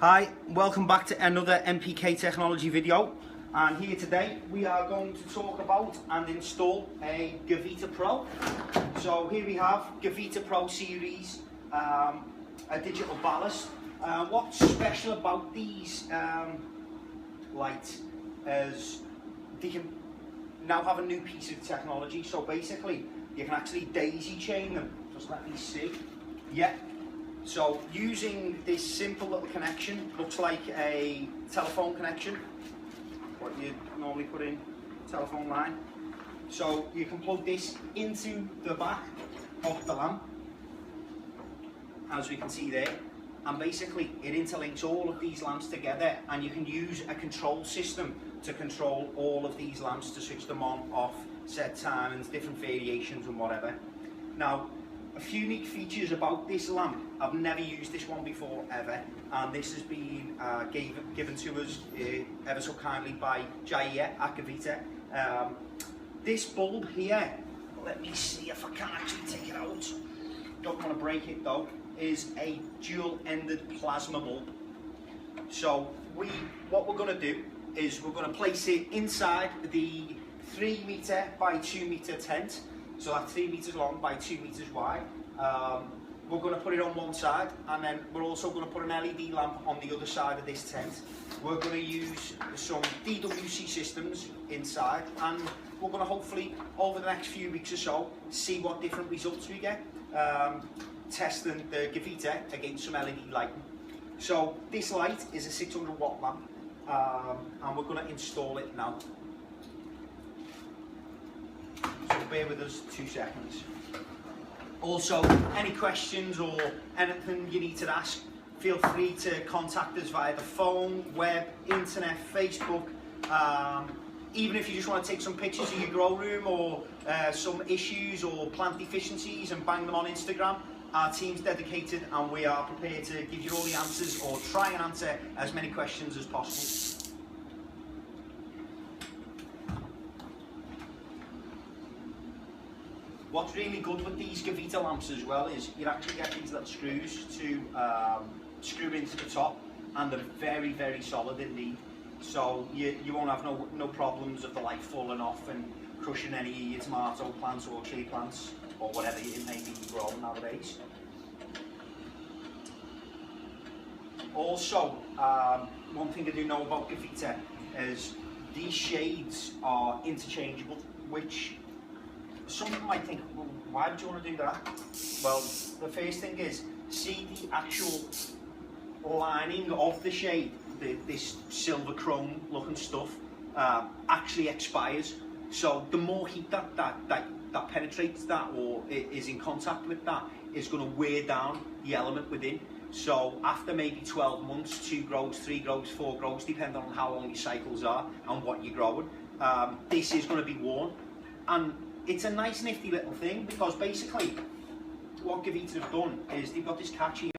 Hi, welcome back to another NPK Technology video, and here today we are going to talk about and install a Gavita Pro. So here we have Gavita Pro series, a digital ballast. What's special about these lights is they can now have a new piece of technology. So basically you can actually daisy chain them. Just let me see. Yeah. So using this simple little connection, looks like a telephone connection, what you normally put in telephone line. So you can plug this into the back of the lamp, as we can see there, and basically it interlinks all of these lamps together, and you can use a control system to control all of these lamps to switch them on, off, set timings, different variations and whatever. Now, a few unique features about this lamp. I've never used this one before ever, and this has been given to us ever so kindly by Jaya at Gavita. This bulb here, let me see if I can actually take it out, don't want to break it though, is a dual-ended plasma bulb. So what we're going to do is we're going to place it inside the 3 meter by 2 meter tent. So that's 3 meters long by 2 meters wide. We're going to put it on one side, and then we're also going to put an LED lamp on the other side of this tent. We're going to use some DWC systems inside, and we're going to hopefully, over the next few weeks or so, see what different results we get, testing the Gavita against some LED lighting. So this light is a 600 watt lamp, and we're going to install it now. So bear with us 2 seconds. Also, any questions or anything you need to ask, feel free to contact us via the phone, web, internet, Facebook. Even if you just want to take some pictures of your grow room or some issues or plant deficiencies and bang them on Instagram, our team's dedicated and we are prepared to give you all the answers or try and answer as many questions as possible. What's really good with these Gavita lamps as well is you actually get these little screws to screw into the top, and they're very, very solid indeed. So you won't have no problems of the light falling off and crushing any of your tomato plants or tree plants or whatever it may be growing nowadays. Also, one thing I do know about Gavita is these shades are interchangeable, which some people might think, well, why would you want to do that? Well, the first thing is, see the actual lining of the shade, this silver chrome looking stuff, actually expires. So the more heat that penetrates that or is in contact with that is going to wear down the element within. So after maybe 12 months, 2 grows, 3 grows, 4 grows, depending on how long your cycles are and what you're growing, this is going to be worn. And it's a nice nifty little thing, because basically what Gavita have done is they've got this catch here